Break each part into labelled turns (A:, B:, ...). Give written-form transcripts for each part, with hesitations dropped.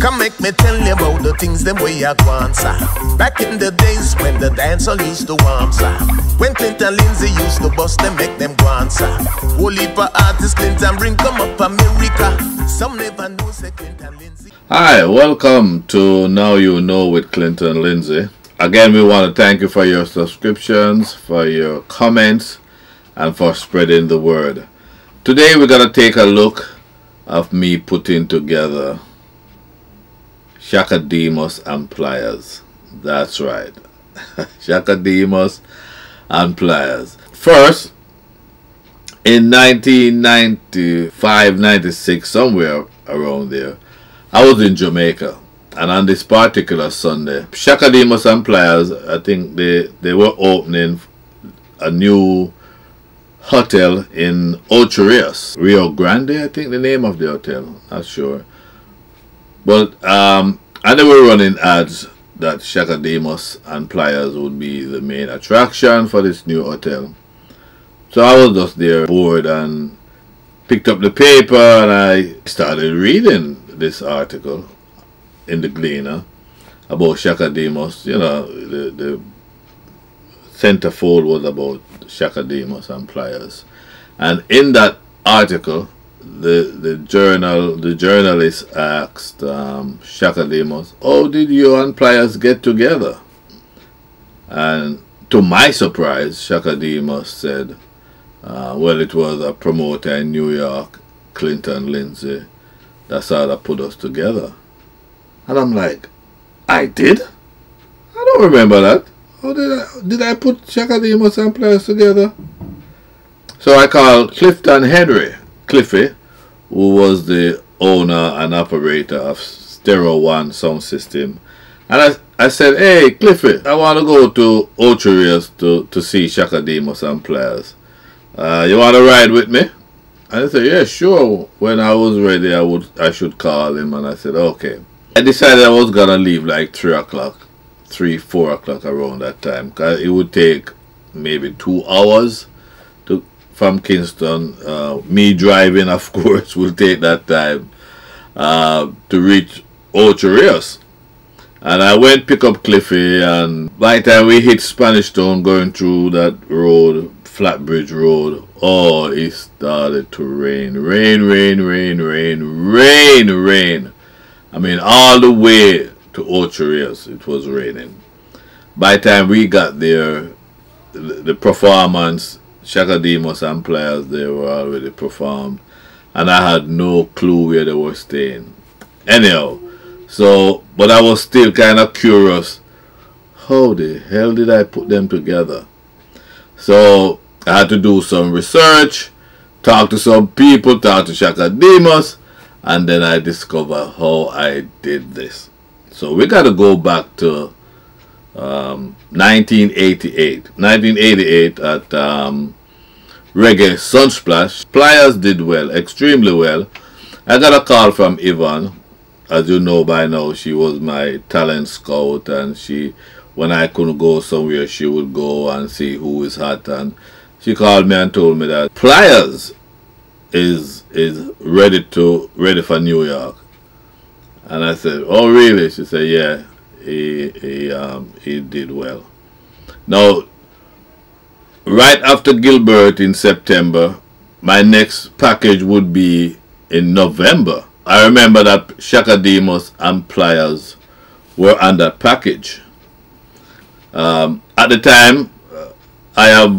A: Come make me tell you about the things them way I want, sir. Back in the days when the dancehall used to warm, sir. When Clinton Lindsay used to bust them, make them go on, sir. Whole heap of artists Clinton bring come up America. Some never know say Clinton Lindsay.
B: Hi, welcome to Now You Know with Clinton Lindsay. Again, we want to thank you for your subscriptions, for your comments, and for spreading the word. Today we're going to take a look of me putting together Chaka Demus Pliers. That's right. Chaka Demus Pliers. First, in 1995-96, somewhere around there, I was in Jamaica. And on this particular Sunday, Chaka Demus Pliers, I think they were opening a new hotel in Ocho Rios. Rio Grande, I think the name of the hotel. Not sure. But and they were running ads that Chaka Demus Pliers would be the main attraction for this new hotel. So I was just there bored and picked up the paper and I started reading this article in the Gleaner about Chaka Demus. You know, the centerfold was about Chaka Demus Pliers. And in that article, the journalist asked Chaka Demus, how did you and Pliers get together? And to my surprise, Chaka Demus said, well, it was a promoter in New York, Clinton Lindsay, that's how that put us together. And I'm like, I did? I don't remember that. How did I put Chaka Demus Pliers together? So I called Clifton Henry, Cliffy, who was the owner and operator of Stereo One sound system. And I said, hey, Cliffy, I want to go to Ocho Rios to see Chaka Demus Pliers. You want to ride with me? And I said, yeah, sure. When I was ready, I should call him. And I said, okay. I decided I was going to leave like 3 o'clock, 4 o'clock around that time. Because it would take maybe 2 hours from Kingston. Me driving, of course, will take that time to reach Ocho Rios. And I went pick up Cliffy, and by the time we hit Spanish Town going through that road, Flatbridge Road, oh, it started to rain. Rain. I mean, all the way to Ocho Rios, it was raining. By the time we got there, the performance, Chaka Demus Pliers, they were already performed, and I had no clue where they were staying. Anyhow, so, but I was still kind of curious, how the hell did I put them together? So I had to do some research, talk to some people, talk to Chaka Demus, and then I discovered how I did this. So we got to go back to 1988. 1988 at Reggae Sunsplash. Pliers did well, extremely well. I got a call from Yvonne. As you know by now, she was my talent scout, and when I couldn't go somewhere, she would go and see who is hot, and she called me and told me that Pliers is ready for New York. And I said, oh really? She said, yeah, he did well. Now, right after Gilbert in September, my next package would be in November. I remember that Chaka Demus Pliers were on that package. At the time, I have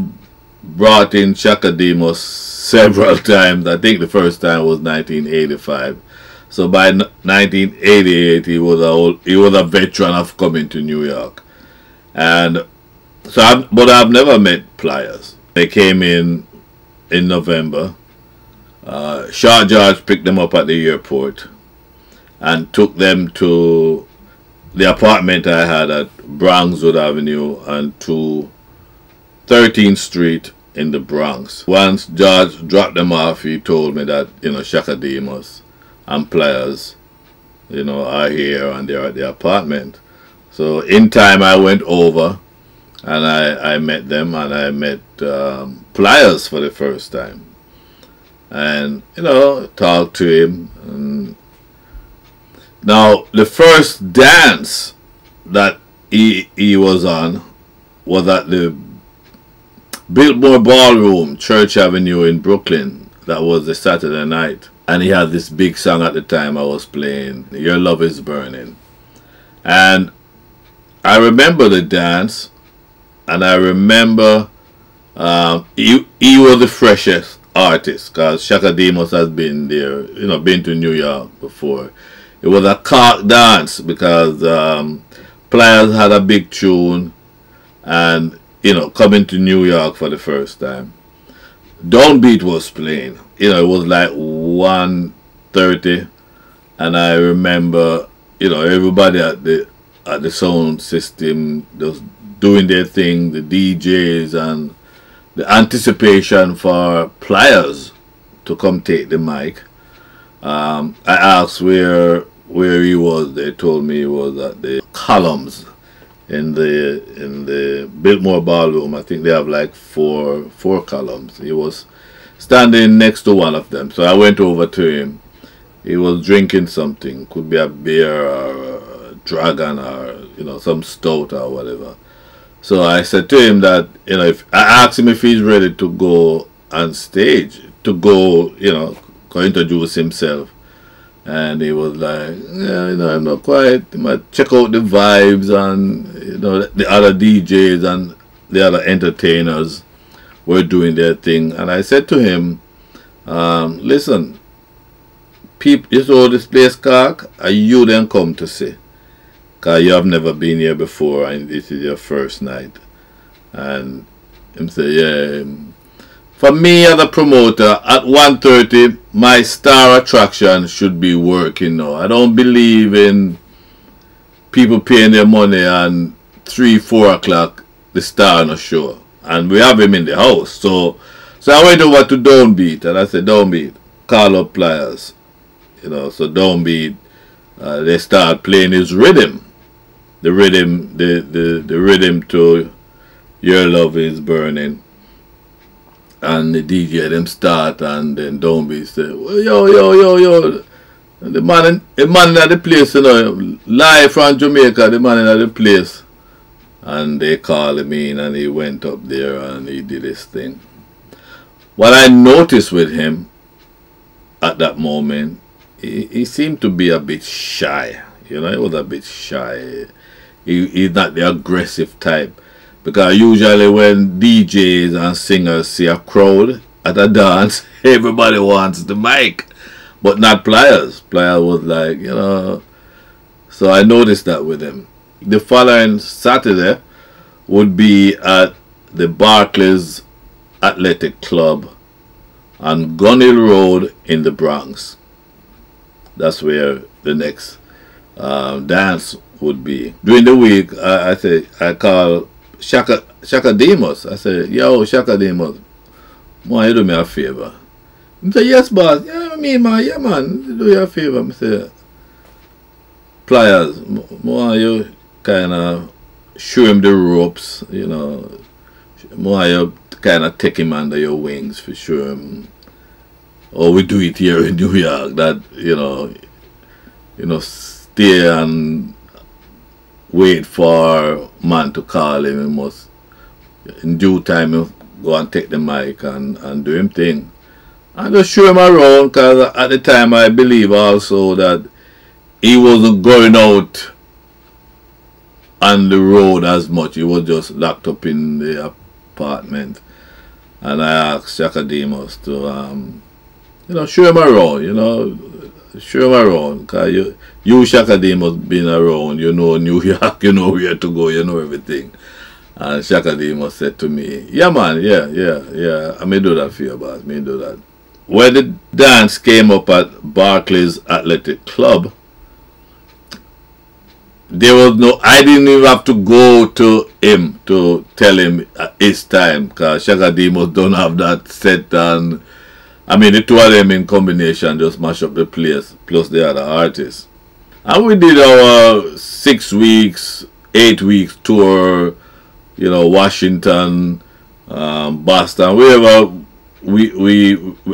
B: brought in Chaka Demus several times. I think the first time was 1985. So by 1988, he was a veteran of coming to New York. And so, but I've never met Pliers. They came in November. Short George picked them up at the airport and took them to the apartment I had at Bronxwood Avenue and to 13th Street in the Bronx. Once George dropped them off, he told me that, you know, Chaka Demus Pliers, you know, are here and they're at the apartment. So in time I went over and I met them, and I met Pliers for the first time. And, you know, talked to him, and Now, the first dance that he was on was at the Biltmore Ballroom, Church Avenue in Brooklyn. That was a Saturday night. And he had this big song at the time I was playing, Your Love Is Burning. And I remember the dance, and I remember he was the freshest artist, because Chaka Demus has been there, been to New York before. It was a cork dance because Pliers had a big tune, and coming to New York for the first time. Downbeat was playing. It was like 1:30, and I remember everybody at the sound system was doing their thing, the DJs, and the anticipation for Pliers to come take the mic. I asked where he was. They told me he was at the columns in the Biltmore Ballroom. I think they have like four columns. He was standing next to one of them. So I went over to him. He was drinking something. Could be a beer or a dragon or some stout or whatever. So I said to him that if I asked him if he's ready to go on stage, to go introduce himself. And he was like, yeah, I'm not quite. I might check out the vibes and the other DJs and the other entertainers were doing their thing. And I said to him, listen, people, you saw this place, Cork, and you then come to see, because you have never been here before and this is your first night. And him say, yeah. For me as a promoter, at 1:30, my star attraction should be working now. I don't believe in people paying their money and 3-4 o'clock the star no show. And we have him in the house. So I went over to Downbeat and I said, Downbeat, call up Pliers. So Downbeat, they start playing his rhythm. The rhythm to Your Love Is Burning. And the DJ them start, and then Downbeat say, well, yo. The man at the place, live from Jamaica, the man at the place. And they called him in and he went up there and he did his thing. What I noticed with him at that moment, he seemed to be a bit shy. He was a bit shy. He's not the aggressive type. Because usually when DJs and singers see a crowd at a dance, everybody wants the mic. But not Pliers. Pliers was like, So I noticed that with him. The following Saturday would be at the Barclays Athletic Club on Gun Hill Road in the Bronx. That's where the next dance would be. During the week, I call Chaka Demus. I said, yo, Chaka Demus, man, you do me a favor. He said, yes, boss. Yeah, man, yeah, man, do you a favor. I said, Pliers, more you kind of show him the ropes, more you kind of take him under your wings for show him. Or we do it here in New York, that, stay and wait for man to call him. He must, in due time, go and take the mic and do him thing. And just show him around, because at the time I believe also that he wasn't going out on the road as much. He was just locked up in the apartment. And I asked Chaka Demus to, show him around, show him around, because you Chaka Demus been around, New York, where to go, everything. And Chaka Demus said to me, yeah, man, yeah, I may do that for you, boss, may do that. When the dance came up at Barclays Athletic Club, there was I didn't even have to go to him to tell him it's time, because Chaka Demus don't have that set, and I mean, the two of them in combination just mash up the place, plus the other artists. And we did our 6 weeks, 8 weeks tour, Washington, Boston, wherever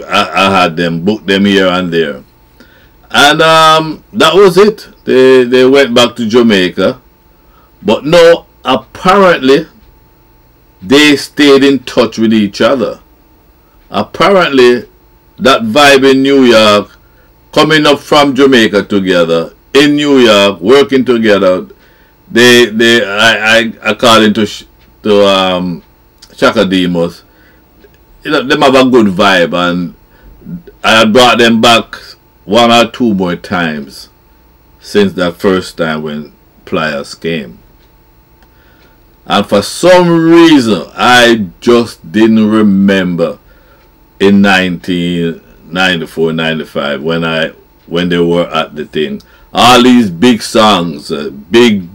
B: I had them, booked them here and there. And that was it. They went back to Jamaica. But no, apparently they stayed in touch with each other. Apparently that vibe in New York, coming up from Jamaica together, in New York, working together, according to Chaka Demus, you know, them have a good vibe, and I brought them back 1 or 2 more times since that first time when Pliers came. And for some reason, I just didn't remember in 1994, 95 when they were at the thing. All these big songs, big $1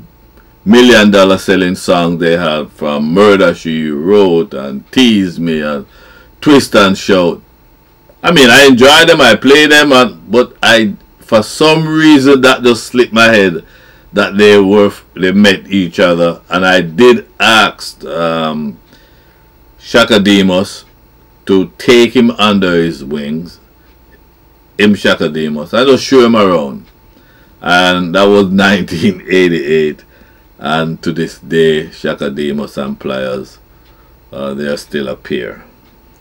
B: million selling songs they had, from Murder She Wrote and Tease Me and Twist and Shout. I mean, I enjoy them, I play them, but for some reason that just slipped my head that they met each other. And I did ask Chaka Demus to take him under his wings, Chaka Demus. I just show him around, and that was 1988. And to this day, Chaka Demus and Pliers, they are still a pair.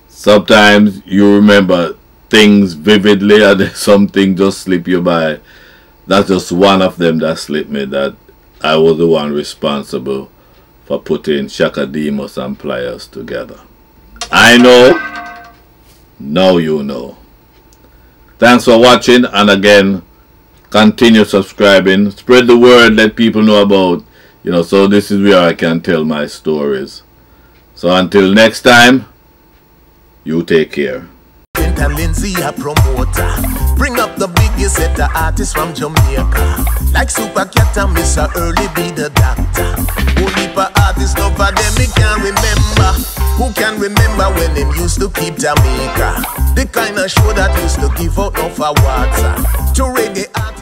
B: Sometimes you remember things vividly, and then something just slip you by. That's just one of them that slipped me, that I was the one responsible for putting Chaka Demus and Pliers together. I know, now you know. Thanks for watching, and again, continue subscribing. Spread the word, let people know about, you know, so this is where I can tell my stories. So until next time, you take care.
A: Clinton Lindsay, a promoter. Bring up the biggest set of artists from Jamaica. Like Super Cat and Mr. Early be the doctor. Only for artists, no for them, me can't remember. Who can remember when them used to keep Jamaica? The kind of show that used to give out no for water. To reggae artists.